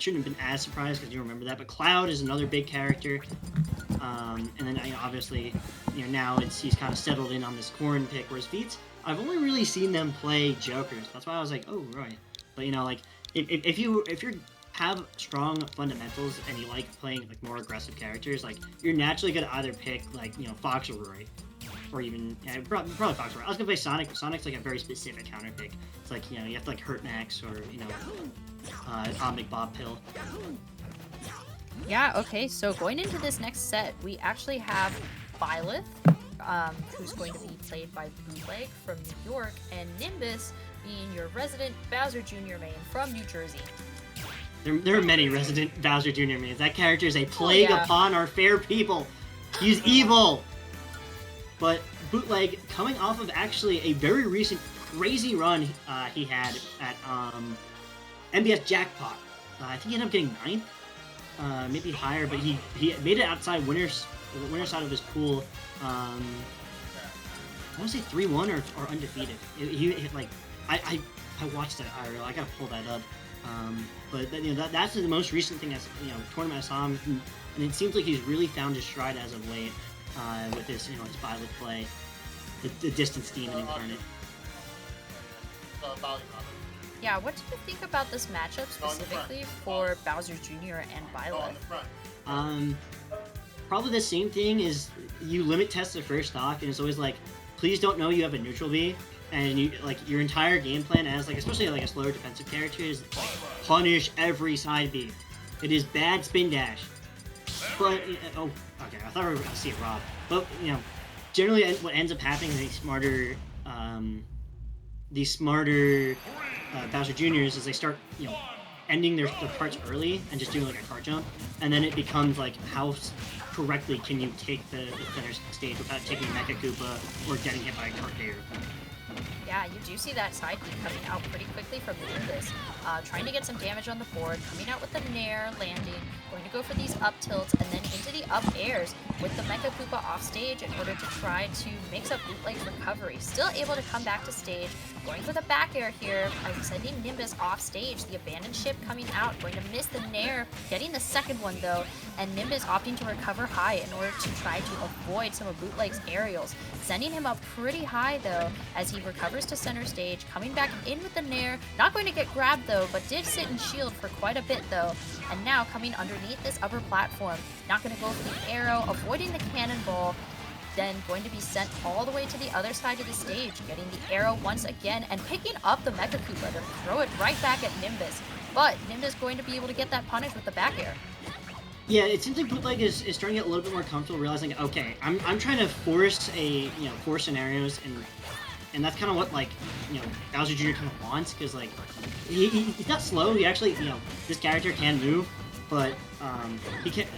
shouldn't have been as surprised because you remember that. But Cloud is another big character. And then obviously, now he's kind of settled in on this Corrin pick. Whereas Beats, I've only really seen them play Jokers. That's why I was like, oh right. But like if you have strong fundamentals and you like playing like more aggressive characters, like you're naturally gonna either pick like Fox or Roy, or even probably Fox or Roy. I was gonna play Sonic, but Sonic's like a very specific counter pick. It's like you have to like hurt Max or Omnic Bob Pill. Yeah, okay, so going into this next set, we actually have Byleth, who's going to be played by Bootleg from New York, and Nimbus being your resident Bowser Jr. main from New Jersey. There are many resident Bowser Jr. mains. That character is a plague upon our fair people. He's evil! But Bootleg, coming off of actually a very recent crazy run he had at MBS Jackpot. I think he ended up getting 9th. Maybe higher, but he made it outside the winner side of his pool. I want to say 3-1 or undefeated. He like I watched that IRL. I gotta pull that up. But that's the most recent thing. Tournament I saw him, and it seems like he's really found his stride as of late with his his Byleth play, the distance demon incarnate. Yeah, what do you think about this matchup specifically for Bowser Jr. and Byleth? Probably the same thing is you limit test the first stock, and it's always like, please don't know you have a neutral B, and you your entire game plan as especially a slower defensive character is punish every side B. It is bad spin dash. But oh, okay, I thought we were going to see it Rob. But generally what ends up happening is these smarter Bowser Juniors is they start ending their parts early and just doing a cart jump, and then it becomes how correctly can you take the center stage without taking a Mecha Koopa or getting hit by a cart carrier. Yeah, you do see that side B coming out pretty quickly from Nimbus, trying to get some damage on the board, coming out with the Nair, landing, going to go for these up tilts, and then into the up airs with the Mecha Koopa off stage in order to try to mix up Bootleg's recovery. Still able to come back to stage, going for the back air here, sending Nimbus off stage, the abandoned ship coming out, going to miss the Nair, getting the second one though, and Nimbus opting to recover high in order to try to avoid some of Bootleg's aerials, sending him up pretty high though, as he recovers to center stage, coming back in with the Nair, not going to get grabbed though, but did sit and shield for quite a bit though, and now coming underneath this upper platform, not going to go for the arrow, avoiding the cannonball, then going to be sent all the way to the other side of the stage, getting the arrow once again, and picking up the Mecha Koopa to throw it right back at Nimbus, but Nimbus going to be able to get that punish with the back air. Yeah, it seems like Bootleg is starting to get a little bit more comfortable, realizing, okay, I'm trying to force force scenarios, and that's kind of what Bowser Jr. kind of wants, because he's not slow. He actually this character can move, but he can't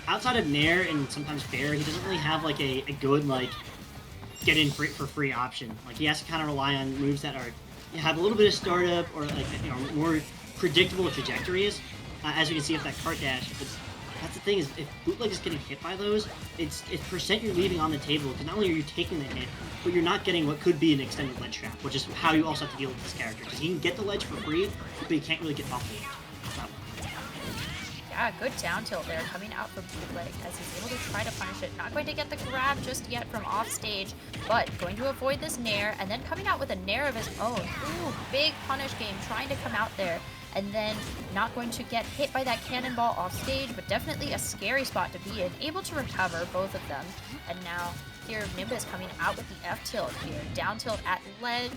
outside of Nair and sometimes Fair, he doesn't really have a good get in for free option. He has to kind of rely on moves that have a little bit of startup or more predictable trajectories, as you can see with that cart dash. But that's the thing, is if Bootleg is getting hit by those, it's percent you're leaving on the table, because not only are you taking the hit, but you're not getting what could be an extended ledge trap, which is how you also have to deal with this character, because he can get the ledge for free, but he can't really get off the edge. Yeah, good down tilt there coming out from Bootleg as he's able to try to punish it. Not going to get the grab just yet from off stage, but going to avoid this Nair, and then coming out with a Nair of his own. Ooh, big punish game trying to come out there, and then not going to get hit by that cannonball off stage, but definitely a scary spot to be in. Able to recover both of them, and now here Nimbus coming out with the F tilt here, down tilt at ledge,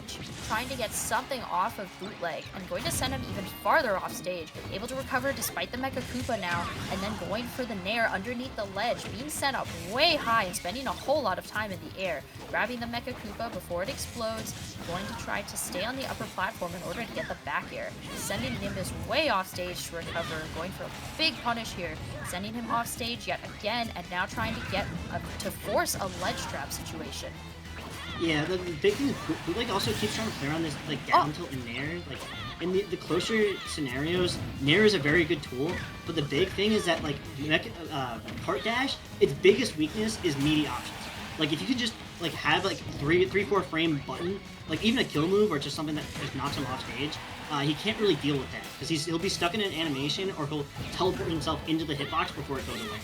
trying to get something off of Bootleg, and going to send him even farther off stage. Able to recover despite the Mecha Koopa now, and then going for the Nair underneath the ledge, being sent up way high and spending a whole lot of time in the air, grabbing the Mecha Koopa before it explodes, going to try to stay on the upper platform in order to get the back air, sending Nimbus way off stage to recover, going for a big punish here, sending him off stage yet again, and now trying to get to force a ledge trap situation. Yeah, the big thing is Bootleg also keeps trying to play around this down tilt and Nair. In the closer scenarios, Nair is a very good tool, but the big thing is that cart dash, its biggest weakness is meaty options. If you could just have 3-4 frame button, even a kill move or just something that just knocks him off stage, he can't really deal with that because he'll be stuck in an animation or he'll teleport himself into the hitbox before it goes away.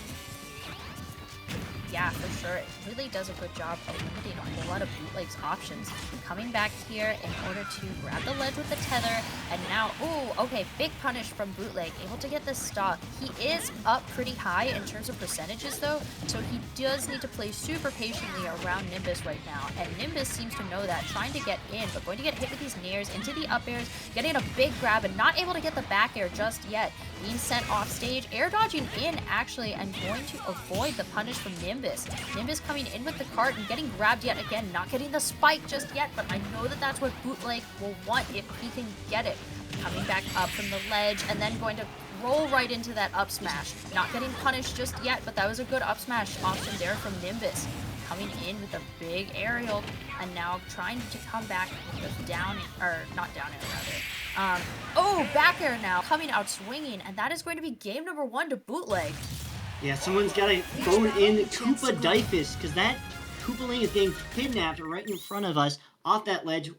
Yeah, for sure. It really does a good job of limiting a whole lot of Bootleg's options. Coming back here in order to grab the ledge with the tether, and now, ooh, okay, big punish from Bootleg, able to get this stock. He is up pretty high in terms of percentages though, so he does need to play super patiently around Nimbus right now, and Nimbus seems to know that, trying to get in, but going to get hit with these nairs into the up airs, getting a big grab and not able to get the back air just yet. Being sent off stage, air dodging in actually, and going to avoid the punish from Nimbus. Nimbus coming in with the cart and getting grabbed yet again, not getting the spike just yet, but I know that that's what Bootleg will want if he can get it. Coming back up from the ledge and then going to roll right into that up smash. Not getting punished just yet, but that was a good up smash option there from Nimbus. Coming in with a big aerial and now trying to come back with the down, or not down air rather. Oh, back air now, coming out swinging, and that is going to be game number 1 to Bootleg. Yeah, someone's got to phone in Koopa Dyfus, because that Koopaling is getting kidnapped right in front of us off that ledge.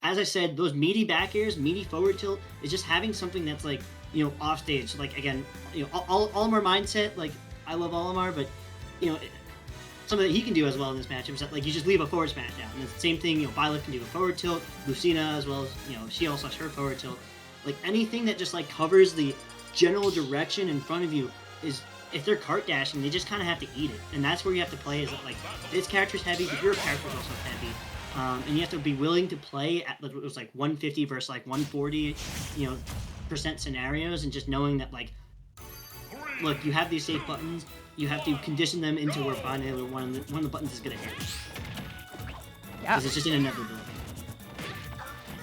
As I said, those meaty back airs, meaty forward tilt, is just having something that's like, you know, off stage. Like, again, you know, Olimar mindset, like, I love Olimar, but, you know, something that he can do as well in this matchup is that, like, you just leave a forward smash down. And it's the same thing, you know, Byleth can do a forward tilt, Lucina as well as, you know, she also has her forward tilt. Like, anything that just, like, covers the general direction in front of you is, if they're cart dashing, they just kind of have to eat it. And that's where you have to play, is that, like, this character's heavy, but your character's also heavy. And you have to be willing to play at, it was like 150 versus like 140, you know, % scenarios, and just knowing that, like, look, you have these safe buttons, you have to condition them into where finally one of the buttons is going to hit. Yeah. Because it's just an inevitability.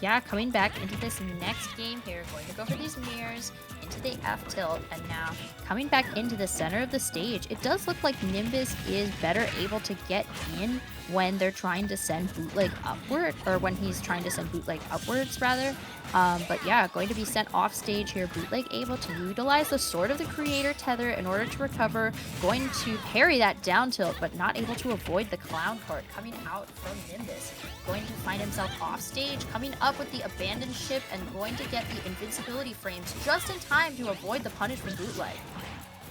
Yeah, coming back into this next game here, going to go for these mirrors into the F tilt, and now coming back into the center of the stage. It does look like Nimbus is better able to get in when they're trying to send Bootleg upward, or when he's trying to send Bootleg upwards rather. But yeah, going to be sent off stage here. Bootleg able to utilize the Sword of the Creator tether in order to recover, going to parry that down tilt, but not able to avoid the clown cart coming out from Nimbus. Going to find himself off stage, coming up with the abandoned ship, and going to get the invincibility frames just in time to avoid the punish from Bootleg.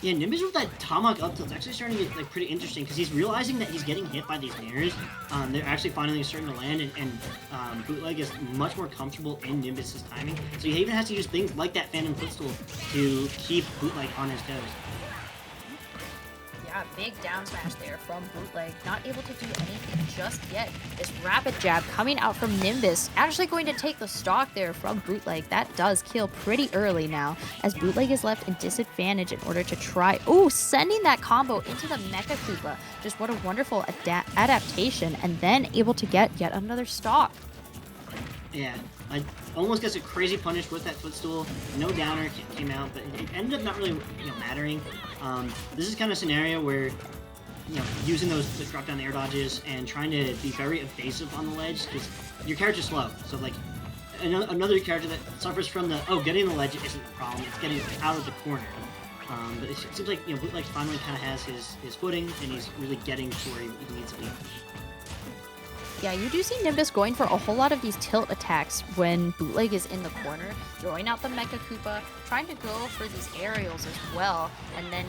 Yeah, Nimbus with that Tomahawk up tilt's actually starting to get, like, pretty interesting, because he's realizing that he's getting hit by these nairs. They're actually finally starting to land, and Bootleg is much more comfortable in Nimbus's timing. So he even has to use things like that Phantom Footstool to keep Bootleg on his toes. Yeah, big down smash there from Bootleg, not able to do anything just yet. This rapid jab coming out from Nimbus, actually going to take the stock there from Bootleg. That does kill pretty early now, as Bootleg is left in disadvantage in order to try, sending that combo into the Mecha Koopa. Just what a wonderful adaptation, and then able to get yet another stock. Yeah, I almost gets a crazy punish with that footstool. No downer came out, but it ended up not really, you know, mattering. This is kind of a scenario where, you know, using those drop down air dodges and trying to be very evasive on the ledge, because your character's slow. So, like, another character that suffers from getting the ledge isn't the problem. It's getting out of the corner. But it seems like, you know, Bootleg finally kind of has his footing, and he's really getting to where he needs to be. Yeah, you do see Nimbus going for a whole lot of these tilt attacks when Bootleg is in the corner, throwing out the Mecha Koopa, trying to go for these aerials as well, and then,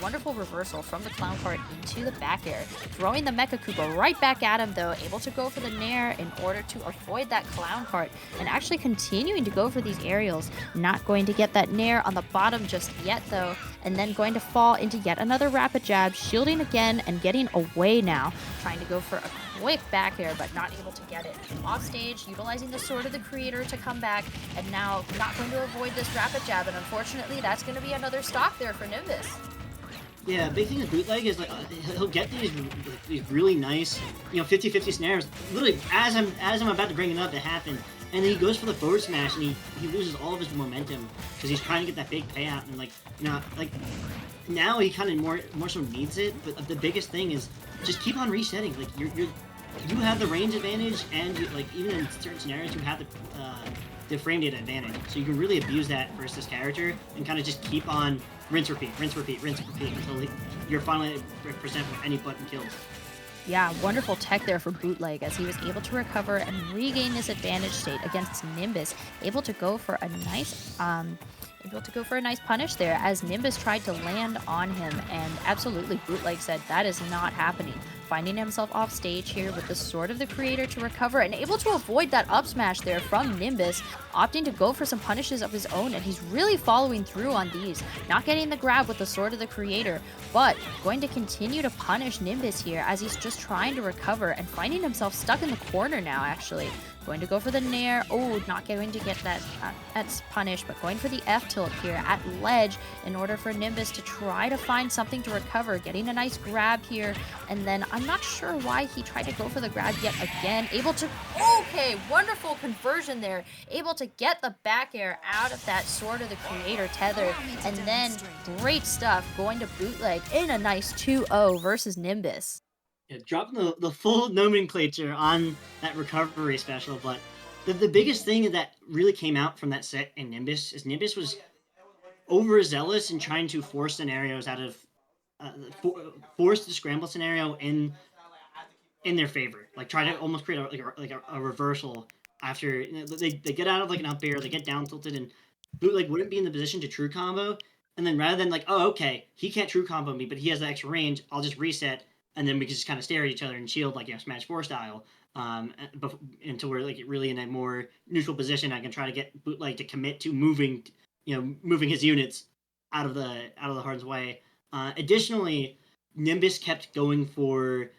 wonderful reversal from the clown cart into the back air, throwing the Mecha Koopa right back at him though, able to go for the nair in order to avoid that clown cart, and actually continuing to go for these aerials, not going to get that nair on the bottom just yet though, and then going to fall into yet another rapid jab, shielding again and getting away now, trying to go for a quick back air, but not able to get it. Off stage, utilizing the Sword of the Creator to come back, and now not going to avoid this rapid jab, and unfortunately that's going to be another stock there for Nimbus. Yeah, big thing with Bootleg is, like, he'll get these really nice, you know, 50-50 snares. Literally, as I'm about to bring it up, it happened, and then he goes for the forward smash, and he loses all of his momentum because he's trying to get that big payout, and, like, you know, like, now he kind of more so needs it. But the biggest thing is just keep on resetting. Like, you have the range advantage, and like, even in certain scenarios you have the frame data advantage, so you can really abuse that versus this character and kind of just keep on rinse repeat until you're finally at % where any button kills. Yeah, wonderful tech there for Bootleg as he was able to recover and regain this advantage state against Nimbus, able to go for a nice punish there as Nimbus tried to land on him, and absolutely Bootleg said that is not happening. Finding himself off stage here with the Sword of the Creator to recover and able to avoid that up smash there from Nimbus, opting to go for some punishes of his own, and he's really following through on these. Not getting the grab with the Sword of the Creator, but going to continue to punish Nimbus here as he's just trying to recover and finding himself stuck in the corner now, actually. Going to go for the Nair. Oh, not going to get that. That's punished, but going for the F tilt here at ledge in order for Nimbus to try to find something to recover. Getting a nice grab here, and then I'm not sure why he tried to go for the grab yet again. Able to. Okay, wonderful conversion there. Able to get the back air out of that Sword of the Creator tether, and then great stuff going to Bootleg in a nice 2-0 versus Nimbus. Yeah, dropping the full nomenclature on that recovery special, but the biggest thing that really came out from that set in Nimbus is Nimbus was overzealous in trying to force scenarios out of force the scramble scenario in their favor. Like try to almost create a reversal after they get out of like an up air, they get down tilted, and Bootleg wouldn't be in the position to true combo. And then rather than like, oh okay, he can't true combo me, but he has the extra range, I'll just reset, and then we can just kind of stare at each other and shield like Smash 4 style. Until we're like really in a more neutral position, I can try to get Bootleg to commit to moving his units out of the Hard's way. Additionally, Nimbus kept going for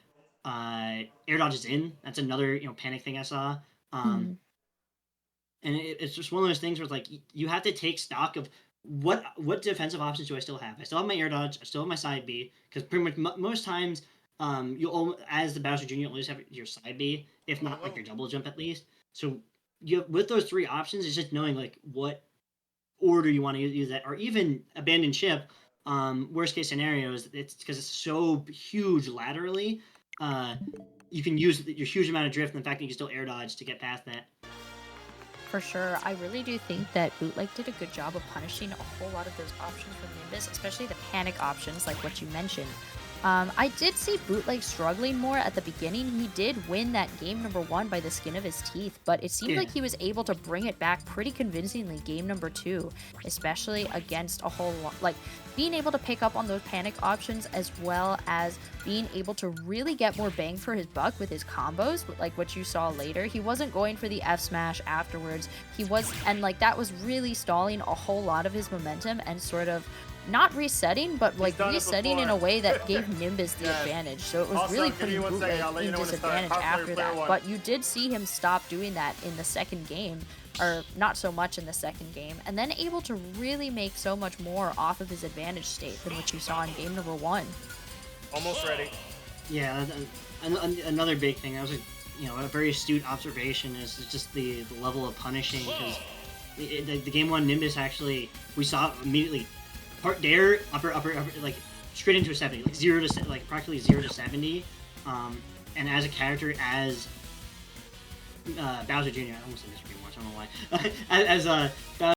air dodges in. That's another panic thing I saw. And it's just one of those things where it's like you have to take stock of what defensive options do I still have. I still have my air dodge. I still have my side B, because pretty much most times you'll, as the Bowser Jr., you'll always have your side B, if not like your double jump at least. So with those three options, it's just knowing like what order you want to use that, or even abandon ship. Worst case scenarios, it's because it's so huge laterally. You can use your huge amount of drift and the fact that you can still air dodge to get past that. For sure. I really do think that Bootleg did a good job of punishing a whole lot of those options from Nimbus, especially the panic options like what you mentioned. I did see Bootleg struggling more at the beginning. He did win that game number 1 by the skin of his teeth, but it seemed like he was able to bring it back pretty convincingly game number 2, especially against a whole lot, like being able to pick up on those panic options as well as being able to really get more bang for his buck with his combos, like what you saw later. He wasn't going for the F smash afterwards. And like that was really stalling a whole lot of his momentum and sort of not resetting, but like resetting in a way that gave Nimbus the advantage. So it was also really putting Bootleg in disadvantage after that. But you did see him stop doing that in the second game, or not so much in the second game, and then able to really make so much more off of his advantage state than what you saw in game number 1. Almost ready. Yeah, another big thing, that was a very astute observation, is just the level of punishing, because the game 1 Nimbus actually, we saw immediately part dare upper like straight into a 70, like 0 to like practically 0 to 70, and as a character as Bowser Jr. I almost said Mr. Bean once, I don't know why. As Bowser